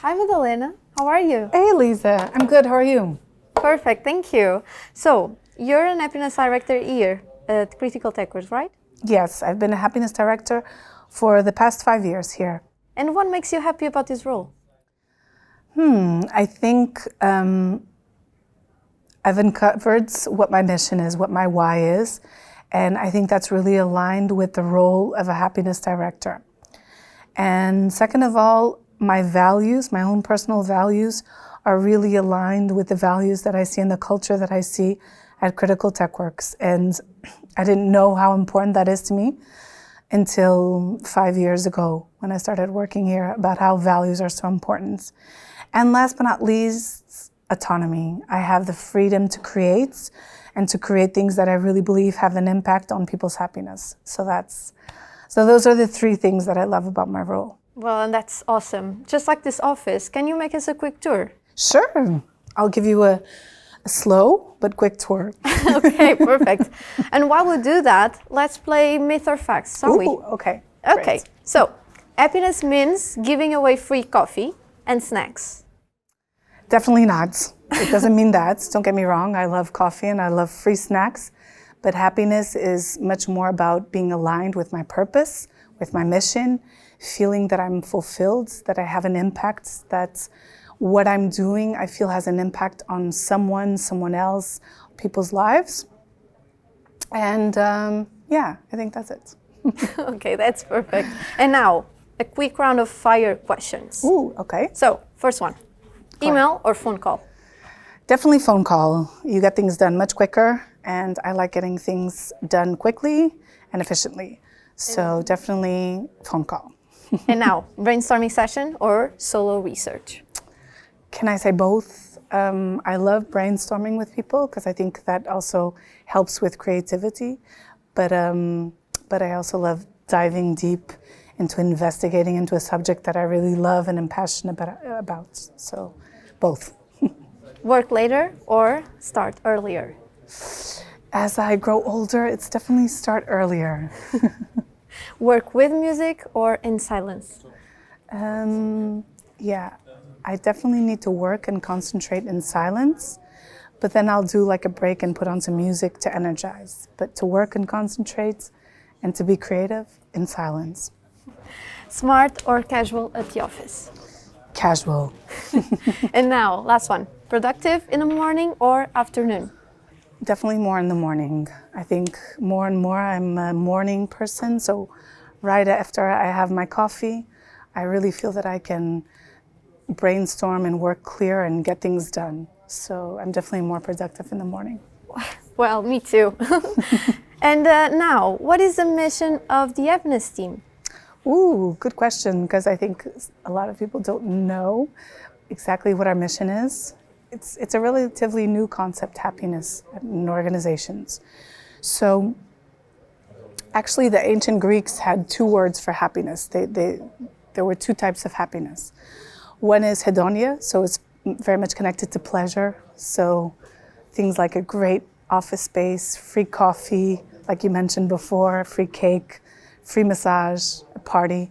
Hi, Madalena. How are you? Hey, Lisa. I'm good. How are you? Perfect, thank you. So, you're an happiness director here at Critical TechWorks, right? Yes, I've been a happiness director for the past 5 years here. And what makes you happy about this role? I think I've uncovered what my mission is, what my why is, and I think that's really aligned with the role of a happiness director. And second of all, my values, my own personal values, are really aligned with the values that I see in the culture that I see at Critical TechWorks. And I didn't know how important that is to me until 5 years ago when I started working here about how values are so important. And last but not least, autonomy. I have the freedom to create and to create things that I really believe have an impact on people's happiness. So those are the three things that I love about my role. Well, and that's awesome. Just like this office, can you make us a quick tour? Sure. I'll give you a slow but quick tour. Okay, perfect. And while we do that, let's play myth or facts, shall we? Okay. Okay, Great. so happiness means giving away free coffee and snacks. Definitely not. It doesn't mean that. Don't get me wrong. I love coffee and I love free snacks. But happiness is much more about being aligned with my purpose, with my mission, feeling that I'm fulfilled, that I have an impact, that what I'm doing I feel has an impact on someone else, people's lives. And I think that's it. Okay, that's perfect. And now, a quick round of fire questions. Ooh, okay. So, first one, email or phone call? Definitely phone call. You get things done much quicker, and I like getting things done quickly and efficiently. So definitely phone call. And now, brainstorming session or solo research? Can I say both? I love brainstorming with people because I think that also helps with creativity. But I also love diving deep into investigating into a subject that I really love and am passionate about. So both. Work later or start earlier? As I grow older, it's definitely start earlier. Work with music or in silence? I definitely need to work and concentrate in silence, but then I'll do like a break and put on some music to energize. But to work and concentrate and to be creative in silence. Smart or casual at the office? Casual. And now, last one, productive in the morning or afternoon? Definitely more in the morning. I think more and more I'm a morning person, so right after I have my coffee, I really feel that I can brainstorm and work clear and get things done. So I'm definitely more productive in the morning. Well, me too. And now, what is the mission of the happiness team? Ooh, good question, because I think a lot of people don't know exactly what our mission is. It's a relatively new concept, happiness, in organizations. So actually the ancient Greeks had two words for happiness. There were two types of happiness. One is hedonia, so it's very much connected to pleasure. So things like a great office space, free coffee, like you mentioned before, free cake, free massage, a party.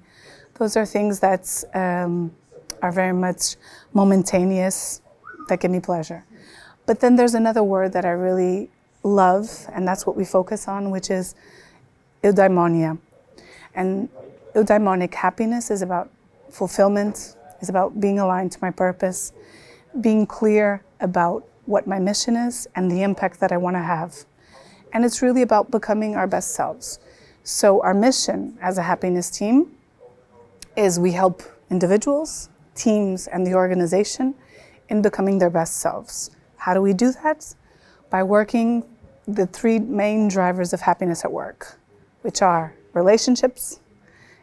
Those are things that are very much momentaneous, that give me pleasure. But then there's another word that I really love, and that's what we focus on, which is eudaimonia. And eudaimonic happiness is about fulfillment, is about being aligned to my purpose, being clear about what my mission is and the impact that I want to have. And it's really about becoming our best selves. So our mission as a happiness team is we help individuals, teams, and the organization in becoming their best selves. How do we do that? By working the three main drivers of happiness at work, which are relationships,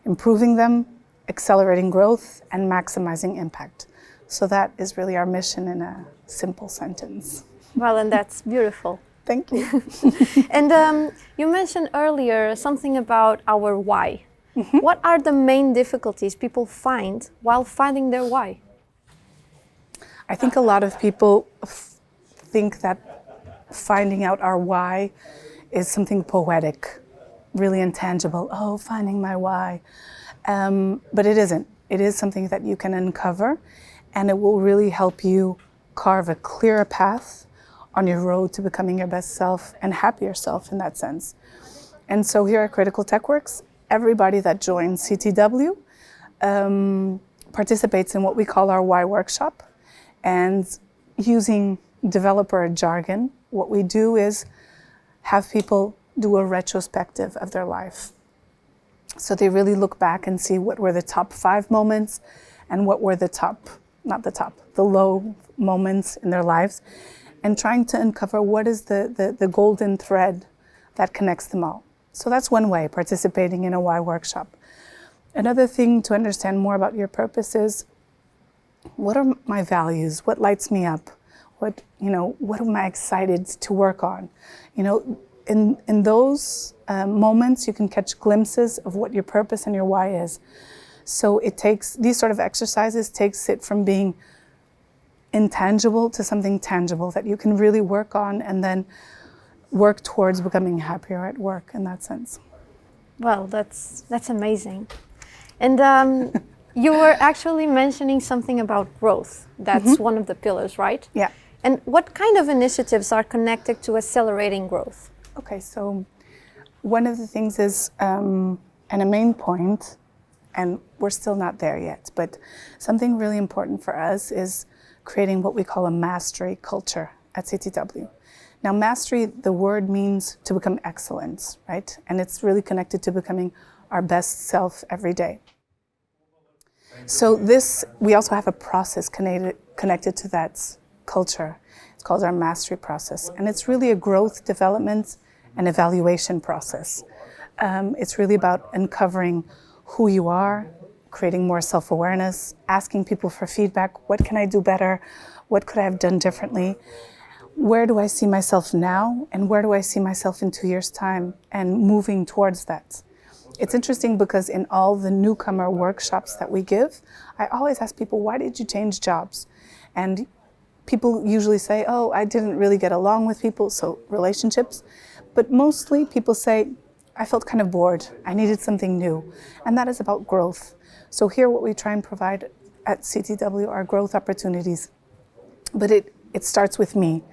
improving them, accelerating growth, and maximizing impact. So that is really our mission in a simple sentence. Well, and that's beautiful. Thank you. And you mentioned earlier something about our why. Mm-hmm. What are the main difficulties people find while finding their why? I think a lot of people think that finding out our why is something poetic, really intangible. Oh, finding my why. But it isn't. It is something that you can uncover. and it will really help you carve a clearer path on your road to becoming your best self and happier self in that sense. And so here at Critical TechWorks, everybody that joins CTW participates in what we call our Why workshop. And using developer jargon, what we do is have people do a retrospective of their life. So they really look back and see what were the top 5 moments and what were the low moments in their lives, and trying to uncover what is the golden thread that connects them all. So that's one way, participating in a Why workshop. Another thing to understand more about your purpose is, what are my values? What lights me up? What am I excited to work on? In those moments, you can catch glimpses of what your purpose and your why is. So these sort of exercises takes it from being intangible to something tangible that you can really work on and then work towards becoming happier at work in that sense. Well, that's amazing. And you were actually mentioning something about growth. That's one of the pillars, right? Yeah. And what kind of initiatives are connected to accelerating growth? Okay, so one of the things is, and a main point, and we're still not there yet, but something really important for us is creating what we call a mastery culture at CTW. Now, mastery, the word means to become excellent, right? And it's really connected to becoming our best self every day. So we also have a process connected to that culture. It's called our mastery process. And it's really a growth, development, and evaluation process. It's really about uncovering who you are, creating more self-awareness, asking people for feedback. What can I do better? What could I have done differently? Where do I see myself now? And where do I see myself in 2 years' time? And moving towards that. It's interesting because in all the newcomer workshops that we give, I always ask people, why did you change jobs? And people usually say, oh, I didn't really get along with people, so relationships. But mostly people say, I felt kind of bored. I needed something new. And that is about growth. So here what we try and provide at CTW are growth opportunities. But it starts with me.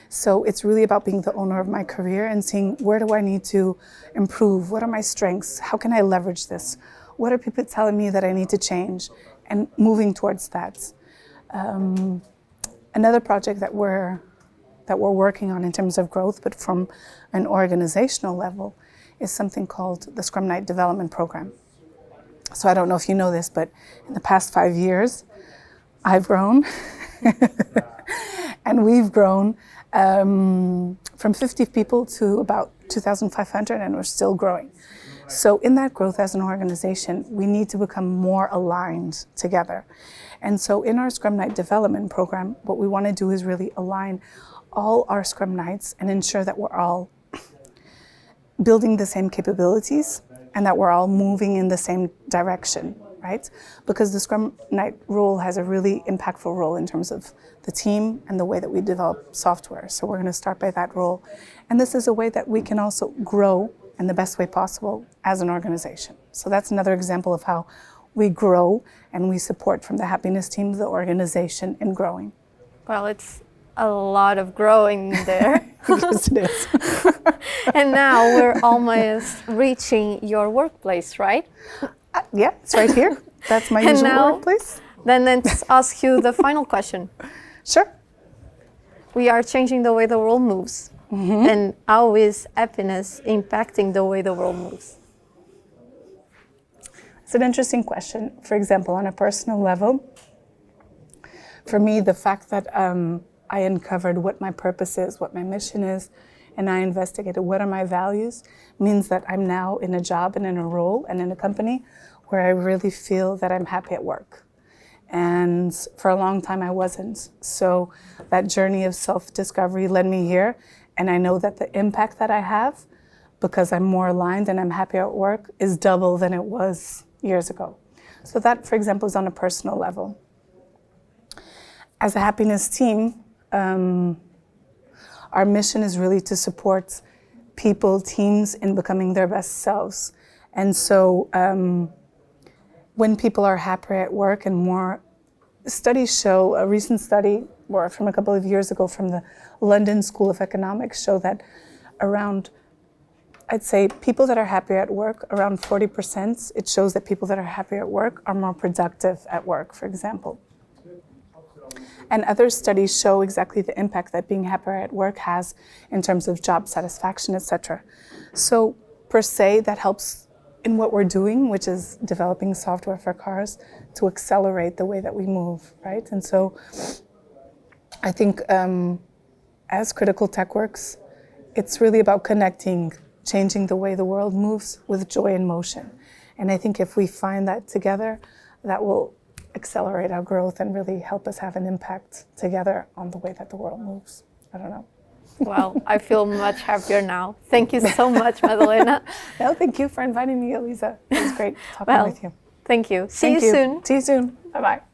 So it's really about being the owner of my career and seeing, where do I need to improve? What are my strengths? How can I leverage this? What are people telling me that I need to change? And moving towards that. Another project that we're working on in terms of growth, but from an organizational level, is something called the Scrum Night Development Program. So I don't know if you know this, but in the past 5 years, I've grown and we've grown from 50 people to about 2,500, and we're still growing. So in that growth as an organization, we need to become more aligned together. And so in our Scrum Night Development Program, what we want to do is really align all our Scrum Nights and ensure that we're all building the same capabilities and that we're all moving in the same direction, right? Because the Scrum Night role has a really impactful role in terms of the team and the way that we develop software. So we're going to start by that role. And this is a way that we can also grow in the best way possible as an organization. So that's another example of how we grow and we support from the happiness team, the organization in growing. Well, it's a lot of growing there. Yes, it is. And now we're almost reaching your workplace, right? Yeah, it's right here. That's my usual workplace. Then let's ask you the final question. Sure. We are changing the way the world moves. Mm-hmm. And how is happiness impacting the way the world moves? It's an interesting question. For example, on a personal level, for me, the fact that I uncovered what my purpose is, what my mission is, and I investigated what are my values, means that I'm now in a job and in a role and in a company where I really feel that I'm happy at work. And for a long time I wasn't. So that journey of self-discovery led me here, and I know that the impact that I have, because I'm more aligned and I'm happy at work, is double than it was years ago. So that, for example, is on a personal level. As a happiness team, our mission is really to support people, teams in becoming their best selves. And so when people are happier at work and more studies show, a recent study, or from a couple of years ago from the London School of Economics, show that around, I'd say, people that are happier at work, around 40%, it shows that people that are happier at work are more productive at work, for example. And other studies show exactly the impact that being happier at work has in terms of job satisfaction, etc. So per se, that helps in what we're doing, which is developing software for cars to accelerate the way that we move, right? And so I think as Critical TechWorks, it's really about connecting, changing the way the world moves with joy and motion. And I think if we find that together, that will accelerate our growth and really help us have an impact together on the way that the world moves. I don't know. Well, I feel much happier now. Thank you so much, Madalena. No, thank you for inviting me, Elisa. It was great talking with you. Thank you. See you soon. See you soon. Bye-bye.